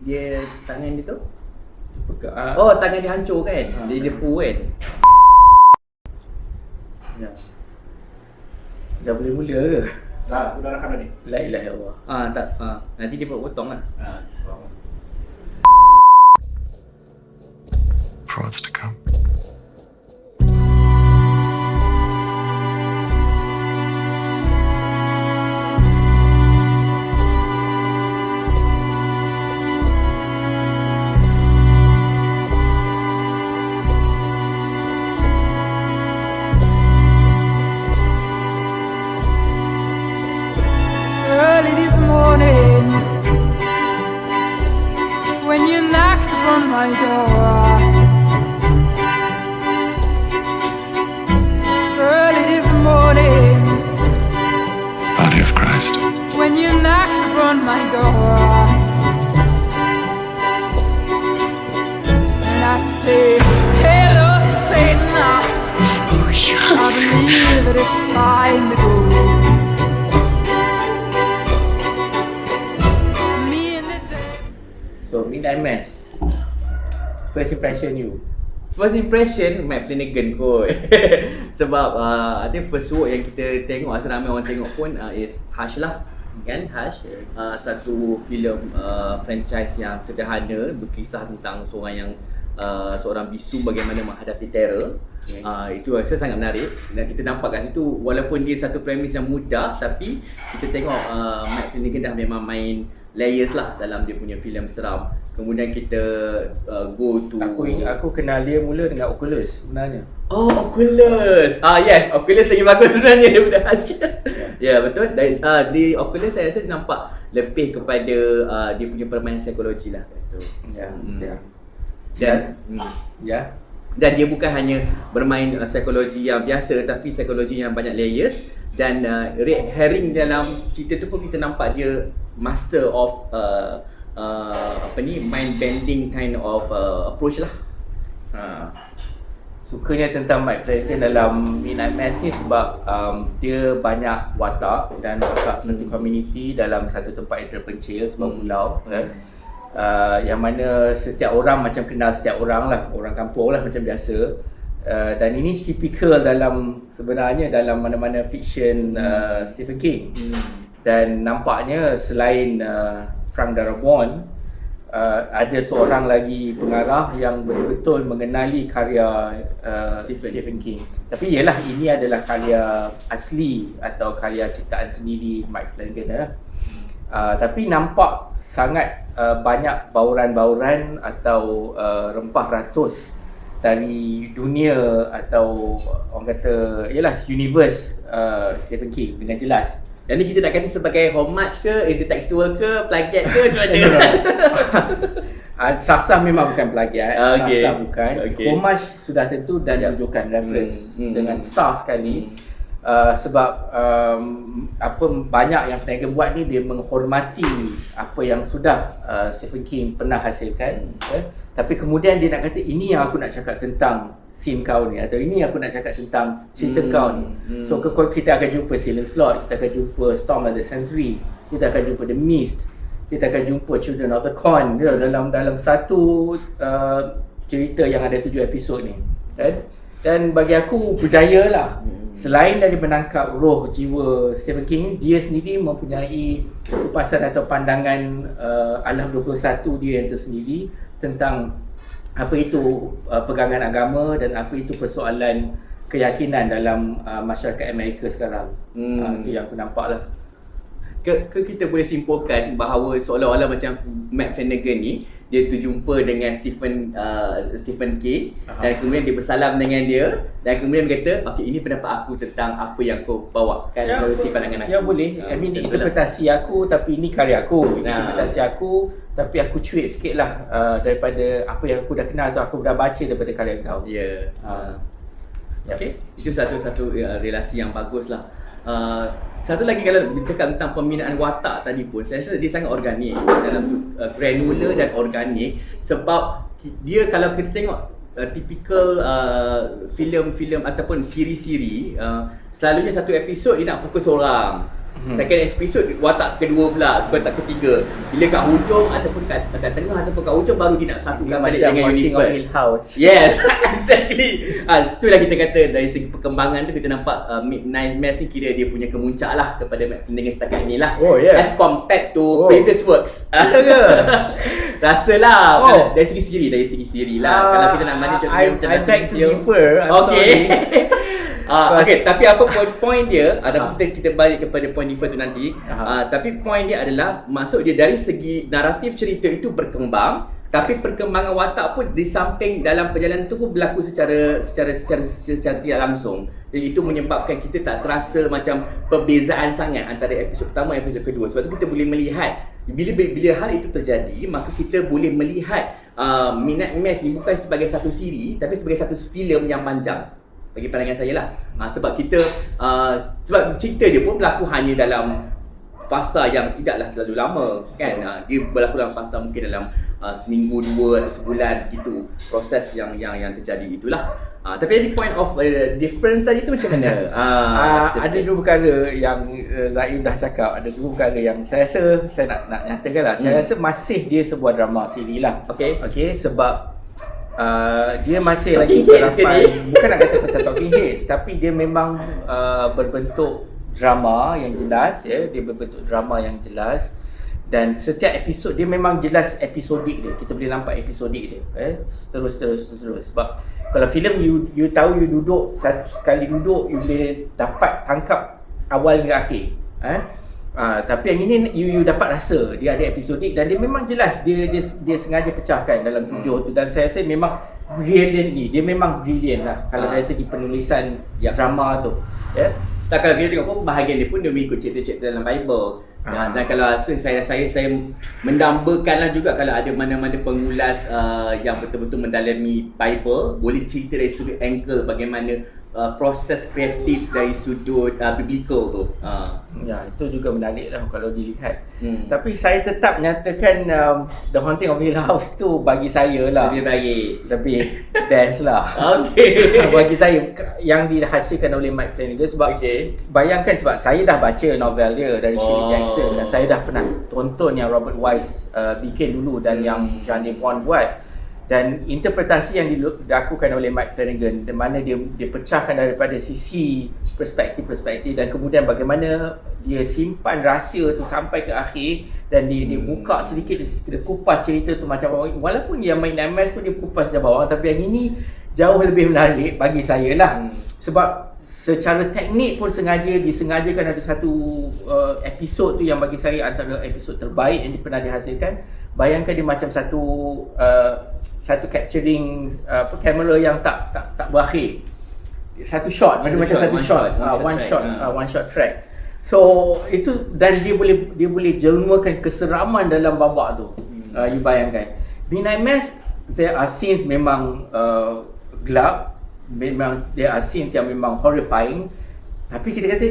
dia tangan dia tu? Oh, tangan dia hancur kan? Dia depu kan? Ya. Dah boleh mula ke? Dah, aku dah rakam tadi. La ilaha illallah. Tak. Nanti dia potong lah. Frauds to come. Early this morning, when you knocked upon my door. Early this morning, Body of Christ. when you knocked upon my door. And I say, hello, Satan, I believe it is time to go. Me and the day. So, Midnight Mass. First impression you? First impression, Matt Flanagan kot. Sebab I think first work yang kita tengok, asal ramai orang tengok pun is Hush lah. Kan, Hush. Satu filem franchise yang sederhana, berkisah tentang seorang bisu bagaimana menghadapi terror. Itu saya sangat menarik dan kita nampak kat situ walaupun dia satu premis yang mudah, tapi kita tengok Matt Flanagan dah memang main layers lah dalam dia punya filem seram. Kemudian kita go to Aku kenal dia mula dengan Oculus sebenarnya. Oh, Oculus. Yes, Oculus lagi bagus sebenarnya daripada Hush. Ya, betul. Dan di Oculus saya rasa nampak lebih kepada dia punya permainan psikologi lah kat situ. Dan dia bukan hanya bermain psikologi yang biasa, tapi psikologi yang banyak layers. Dan red herring dalam cerita tu pun kita nampak dia master of mind bending kind of approach lah. Sukanya tentang Mike Flanagan dalam Midnight Mass ni sebab dia banyak watak dan watak satu community dalam satu tempat yang terpencil sebuah pulau yang mana setiap orang macam kenal setiap orang lah, orang kampung lah macam biasa. Dan ini typical sebenarnya dalam mana-mana fiction Stephen King. Dan nampaknya selain Frank Darabont, ada seorang lagi pengarah yang betul-betul mengenali karya Stephen King. Tapi ialah ini adalah karya asli atau karya ciptaan sendiri Mike Flanagan. Tapi nampak sangat banyak bauran-bauran atau rempah ratus dari dunia atau orang kata ialah universe Stephen King dengan jelas. Yang ni kita nak kata sebagai homage ke, intertextual ke, plagiat ke, macam mana? Sah-sah memang bukan plagiat, sah-sah bukan. Homage sudah tentu dan rujukan reference dengan sah sekali. Sebab banyak yang Flanagan buat ni dia menghormati apa yang sudah Stephen King pernah hasilkan. Tapi kemudian dia nak kata ini yang aku nak cakap tentang scene kau ni, atau ini aku nak cakap tentang cerita kau ni. So kita akan jumpa Salem's Lot, kita akan jumpa Storm of the Century, kita akan jumpa The Mist, kita akan jumpa Children of the Corn dalam satu cerita yang ada 7 episod ni kan? Dan bagi aku berjaya lah. Selain dari menangkap roh jiwa Stephen King, dia sendiri mempunyai kupasan atau pandangan alam 21 dia yang tersendiri tentang apa itu pegangan agama dan apa itu persoalan keyakinan dalam masyarakat Amerika sekarang. Itu yang aku nampak lah. Kita boleh simpulkan bahawa seolah-olah macam Matt Flanagan ni dia terjumpa dengan Stephen King dan kemudian dia bersalam dengan dia dan kemudian dia kata, okey, ini pendapat aku tentang apa yang kau bawakan dari pandangan aku. Ya boleh. Interpretasi aku tapi ini karya aku. Interpretasi aku tapi aku cuit sikit lah daripada apa yang aku dah kenal atau aku dah baca daripada karya kau. Ya. Okay. Itu satu relasi yang bagus lah. Satu lagi kalau bercakap tentang pembinaan watak tadi pun, saya rasa dia sangat organik dalam granular dan organik sebab dia kalau kita tengok typical filem-filem ataupun siri-siri selalunya satu episod dia nak fokus orang. Second episode watak kedua pula, watak ketiga. Bila kat hujung ataupun kat tengah ataupun kat hujung baru dia nak satukan balik dengan universe. Yes, exactly. Itulah kita kata dari segi perkembangan tu kita nampak Midnight Mass ni kira dia punya kemuncak lah kepada Matt Flanagan setakat ni lah. Oh, yeah. As compared to previous works. Rasalah dari segi siri lah. Kalau kita nak mana contohnya macam I beg to differ. Okay. Okay, tapi apa point dia, kita balik kepada point differ tu nanti. Tapi point dia adalah maksud dia dari segi naratif cerita itu berkembang, tapi perkembangan watak pun di samping dalam perjalanan tu pun berlaku secara tidak langsung. Jadi itu menyebabkan kita tak terasa macam perbezaan sangat antara episod pertama dan episod kedua. Sebab tu kita boleh melihat bila hal itu terjadi, maka kita boleh melihat Midnight Mass ni bukan sebagai satu siri tapi sebagai satu filem yang panjang. Bagi pandangan saya lah. Sebab kita sebab cerita dia pun berlaku hanya dalam fasa yang tidaklah selalu lama kan. Dia berlaku dalam fasa mungkin dalam seminggu, 2 atau sebulan begitu. Proses yang terjadi itulah. Tapi the point of difference tadi tu macam mana? Ada dua perkara yang Zaim dah cakap. Ada dua perkara yang saya rasa saya nak nyatakan lah. Saya rasa masih dia sebuah drama siri lah. Okay, sebab dia masih lagi berlapan, bukan nak kata pasal talking heads, tapi dia memang berbentuk drama yang jelas, ya. Dia berbentuk drama yang jelas dan setiap episod dia memang jelas episodik dia. Kita boleh nampak episodik dia, terus. Sebab kalau filem you tahu, you duduk satu kali duduk you boleh dapat tangkap awal hingga akhir. Tapi yang ini you dapat rasa dia ada episodik dan dia memang jelas dia sengaja pecahkan dalam 7 tu dan saya rasa memang brilliant ni. Dia memang brilliant lah kalau dari segi penulisan drama tu. Ya. Tak, kalau kita tengok pun bahagian dia pun dia mengikut cerita-cerita dalam Bible. Dan kalau saya mendambakanlah juga kalau ada mana-mana pengulas yang betul-betul mendalami Bible boleh cerita dari sudut angle bagaimana proses kreatif dari sudut biblical tu. Ya, itu juga menarik lah kalau dilihat. Tapi saya tetap nyatakan The Haunting of Hill House tu bagi saya lah lebih best lah. Okay. Bagi saya yang dihasilkan oleh Mike Flanagan sebab bayangkan sebab saya dah baca novel dia dari Shirley Jackson dan saya dah pernah tonton yang Robert Wise bikin dulu dan yang John Devon buat. Dan interpretasi yang dilakukan oleh Mike Flanagan di mana dia pecahkan daripada sisi perspektif dan kemudian bagaimana dia simpan rahsia tu sampai ke akhir dan dia buka sedikit, dia kupas cerita tu macam walaupun yang Midnight Mass pun dia kupas dari bawah, tapi yang ini jauh lebih menarik bagi saya lah. Sebab secara teknik pun disengajakan ada satu episod tu yang bagi saya antara episod terbaik yang pernah dihasilkan. Bayangkan dia macam satu capturing kamera yang tak berakhir. Satu shot, macam satu shot, one shot track. So itu dan dia boleh jelmakan keseraman dalam babak tu. You bayangkan. Midnight Mass there are scenes memang gelap, memang there are scenes yang memang horrifying. Tapi kita kata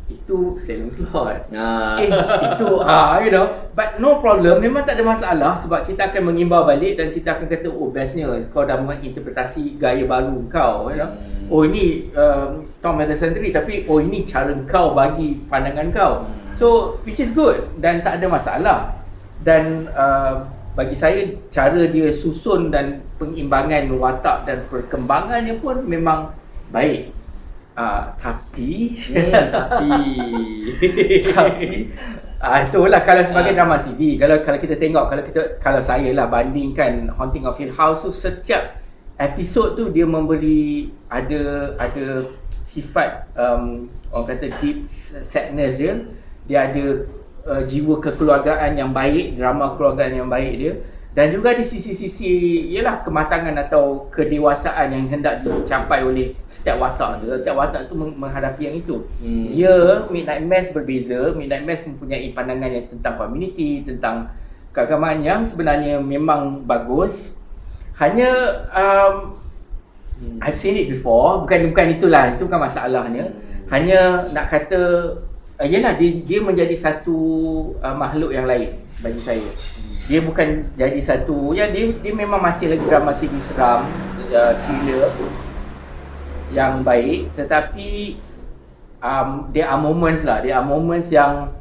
itu Salem Slot. Itu you know, but no problem, memang tak ada masalah sebab kita akan mengimbau balik dan kita akan kata bestnya kau dah menginterpretasi gaya baru kau, you know. Ini Storm of the Century tapi ini cara kau bagi pandangan kau. So which is good dan tak ada masalah. Dan bagi saya cara dia susun dan pengimbangan watak dan perkembangannya pun memang baik. Tapi itulah kalau sebagai drama CD, kalau kita tengok, kalau saya lah bandingkan Haunting of Hill House tu, setiap episod tu dia memberi ada sifat orang kata deep sadness dia ada jiwa kekeluargaan yang baik, drama kekeluargaan yang baik dia. Dan juga di sisi-sisi ialah kematangan atau kedewasaan yang hendak dicapai oleh setiap watak tu. Setiap watak tu menghadapi yang itu. Midnight Mass berbeza. Midnight Mass mempunyai pandangan yang tentang community, tentang keagamaan yang sebenarnya memang bagus. Hanya I've seen it before. Bukan itulah, itu bukan masalahnya. Hanya nak kata ialah dia menjadi satu makhluk yang lain bagi saya. Dia bukan jadi satu, dia memang masih lagi drama segi seram, thriller yang baik, tetapi there are moments yang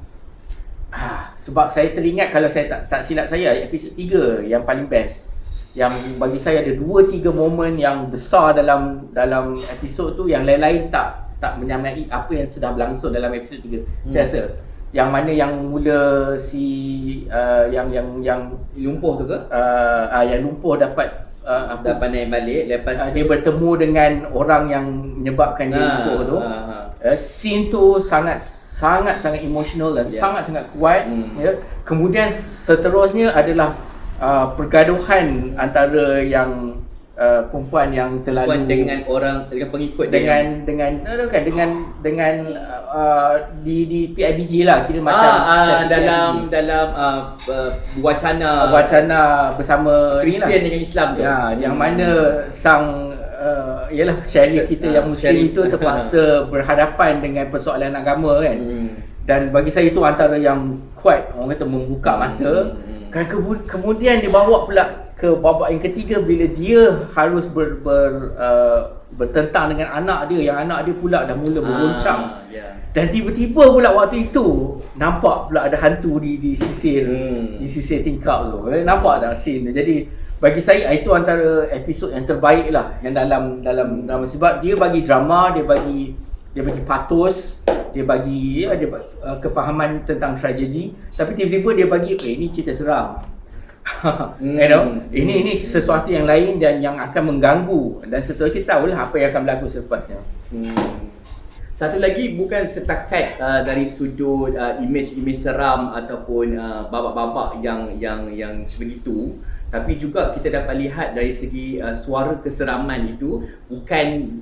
sebab saya teringat, kalau saya tak silap saya, episod 3 yang paling best, yang bagi saya ada 2-3 momen yang besar dalam episod tu, yang lain-lain tak menyamai apa yang sudah berlangsung dalam episod 3. Saya rasa yang mana yang mula si yang Lumpuh tu ke? yang lumpuh dapat Pandai balik, lepas dia bertemu dengan orang yang menyebabkan dia lumpuh tu. Scene tu sangat emosional dan sangat kuat. Kemudian seterusnya adalah pergaduhan antara yang perempuan yang terlalu dengan pengikut dengan di PIBG lah, kira macam dalam wacana bersama Kristian dengan Islam tu. Yang mana sang ialah syarif kita yang Muslim itu terpaksa berhadapan dengan persoalan agama kan. Dan bagi saya itu antara yang kuat, orang kata membuka mata. Kemudian dibawa pula ke babak yang ketiga bila dia harus bertentang dengan anak dia, yang anak dia pula dah mula beroncang. Dan tiba-tiba pula waktu itu nampak pula ada hantu di sisir tingkap tu. Nampak tak scene tu? Jadi bagi saya itu antara episod yang terbaik lah yang dalam drama, sebab dia bagi drama, dia bagi patos, dia bagi kefahaman tentang tragedi, tapi tiba-tiba dia bagi ini cerita seram. You know, ini sesuatu yang lain dan yang akan mengganggu, dan setelah kita tahulah apa yang akan berlaku selepasnya. Satu lagi, bukan setakat dari sudut image seram ataupun babak-babak yang sebegitu, tapi juga kita dapat lihat dari segi suara keseraman itu bukan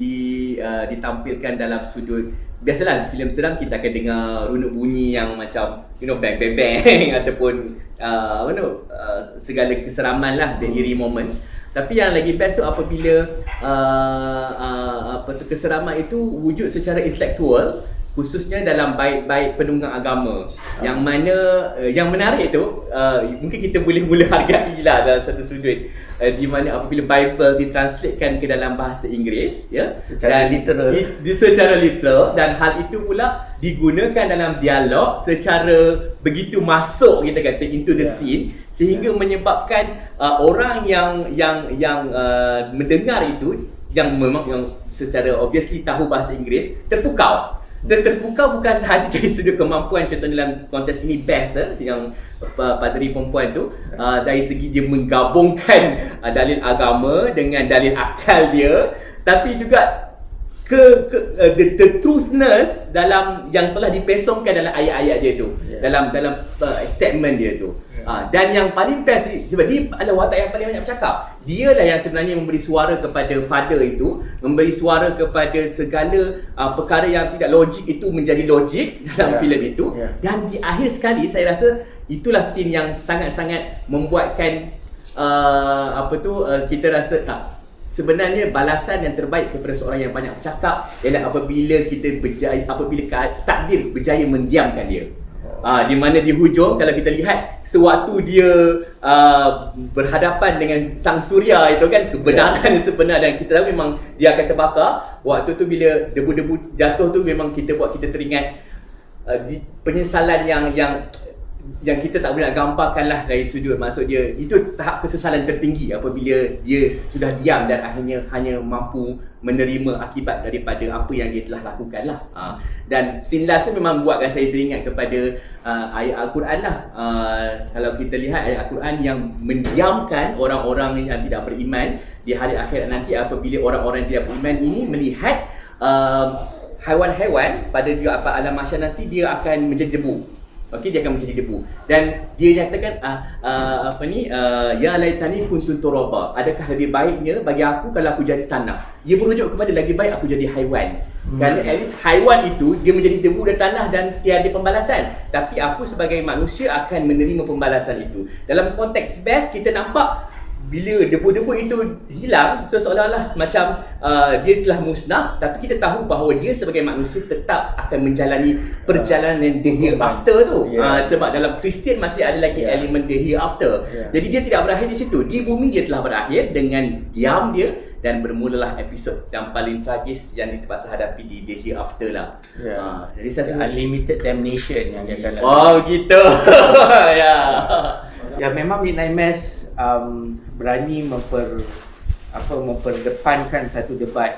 ditampilkan dalam sudut. Biasalah filem seram kita akan dengar runut bunyi yang macam bang bang bang ataupun segala keseraman lah, the eerie moments. Tapi yang lagi best tu apabila keseraman itu wujud secara intelektual, khususnya dalam bait-bait penunggang agama. Yang mana yang menarik tu mungkin kita boleh mula hargai lah dalam satu sudut, di mana apabila Bible ditranslatekan ke dalam bahasa Inggeris secara literal, dan hal itu pula digunakan dalam dialog secara begitu masuk, kita kata into the scene, sehingga menyebabkan orang yang mendengar itu, yang memang yang secara obviously tahu bahasa Inggeris, terpukau bukan sahaja dari sudut kemampuan, contoh dalam konteks ini Beth yang padri perempuan tu, dari segi dia menggabungkan dalil agama dengan dalil akal dia, tapi juga the truthness dalam yang telah dipesongkan dalam ayat-ayat dia tu, dalam statement dia tu. Dan yang paling best, sebab dia adalah watak yang paling banyak bercakap. Dia lah yang sebenarnya memberi suara kepada father itu, memberi suara kepada segala perkara yang tidak logik itu menjadi logik dalam filem itu. Dan di akhir sekali saya rasa itulah scene yang sangat-sangat membuatkan kita rasa sebenarnya balasan yang terbaik kepada seorang yang banyak bercakap ialah apabila takdir berjaya mendiamkan dia. Di mana di hujung, kalau kita lihat sewaktu dia berhadapan dengan sang surya itu kan, kebenaran yang sebenar, dan kita tahu memang dia akan terbakar. Waktu tu bila debu-debu jatuh tu, memang kita teringat penyesalan yang kita tak boleh nak gambarkan lah dari sudut. Maksud dia, itu tahap kesesalan tertinggi apabila dia sudah diam dan akhirnya hanya mampu menerima akibat daripada apa yang dia telah lakukan lah. Dan scene last tu memang buatkan saya teringat kepada ayat Al-Quran lah. Kalau kita lihat ayat Al-Quran yang mendiamkan orang-orang yang tidak beriman di hari akhirat nanti, apabila orang-orang yang tidak beriman ini melihat haiwan-haiwan pada alam mahsyar nanti, dia akan menjadi debu. Dia akan menjadi debu. Dan dia nyatakan ya laitani kuntun turaba, adakah lebih baiknya bagi aku kalau aku jadi tanah. Dia merujuk kepada lagi baik aku jadi haiwan. Kerana at least haiwan itu dia menjadi debu dan tanah dan tiada pembalasan, tapi aku sebagai manusia akan menerima pembalasan itu. Dalam konteks Beth, kita nampak bila debu-debu itu hilang, seolah-olah macam dia telah musnah, tapi kita tahu bahawa dia sebagai manusia tetap akan menjalani perjalanan the hereafter tu. Sebab dalam Kristian masih ada lagi elemen the hereafter. Jadi dia tidak berakhir di situ. Di bumi dia telah berakhir dengan diam dia, dan bermulalah episod yang paling tragis yang kita terpaksa hadapi di The Hereafter lah. Jadi saya rasa Unlimited Damnation yang dia akan gitu. Ya. Ya, memang Midnight Mass berani memperdepankan satu debat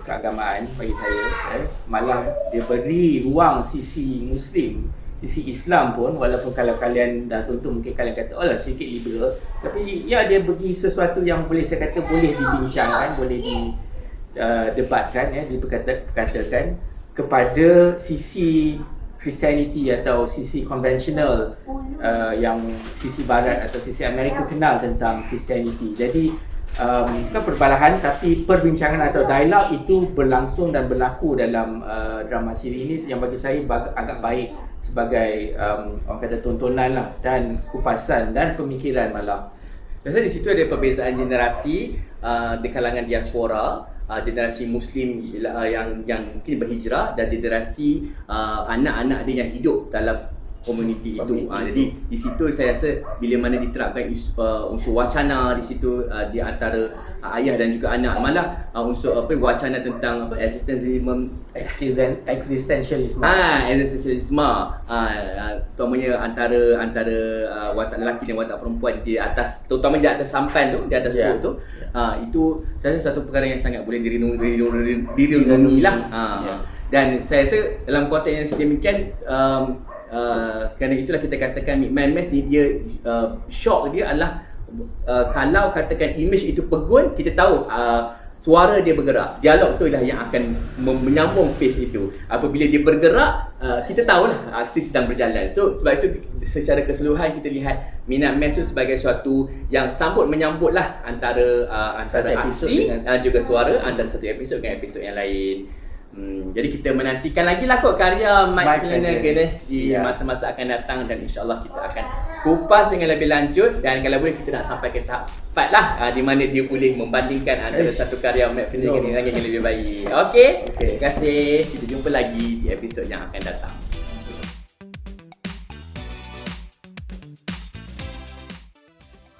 keagamaan bagi saya. Malah dia beri ruang sisi Muslim, sisi Islam pun, walaupun kalau kalian dah tonton mungkin kalian kata oh lah sikit liberal, tapi ya dia bagi sesuatu yang boleh saya kata boleh dibincangkan, boleh didebatkan, diperkatakan kepada sisi Christianity atau sisi konvensional yang sisi barat atau sisi Amerika kenal tentang Christianity. Jadi bukan perbalahan tapi perbincangan atau dialog itu berlangsung dan berlaku dalam drama siri ini yang bagi saya agak baik sebagai orang kata tontonan lah dan kupasan dan pemikiran malah. Biasa di situ ada perbezaan generasi di kalangan diaspora, generasi Muslim yang mungkin berhijrah dan generasi anak-anak dia yang hidup dalam komuniti itu. Jadi di situ saya rasa bila mana diterapkan unsur wacana di situ di antara ayah dan juga anak, malah unsur wacana tentang existentialism, Existentialisme. terutamanya antara watak lelaki dan watak perempuan di atas, terutama di atas sampan tu, di atas perut tu. Itu saya rasa satu perkara yang sangat boleh direnungi lah. Dan saya rasa dalam konteks yang sedemikian, kerana itulah kita katakan Midnight Mass ni dia shock dia adalah kalau katakan image itu pegun, kita tahu suara dia bergerak, dialog tu lah yang akan menyambung pace itu. Apabila dia bergerak, kita tahulah aksi sedang berjalan. So sebab itu secara keseluruhan kita lihat Midnight Mass tu sebagai suatu yang menyambut lah antara aksi dan juga suara antara satu episod dengan episod yang lain. Jadi kita menantikan lagi lah kot karya Mike Flanagan di masa-masa akan datang, dan insyaAllah kita akan kupas dengan lebih lanjut, dan kalau boleh kita nak sampai ke tahap part lah di mana dia boleh membandingkan antara satu karya Mike Flanagan dengan yang lebih baik. Okey? Terima kasih. Kita jumpa lagi di episod yang akan datang.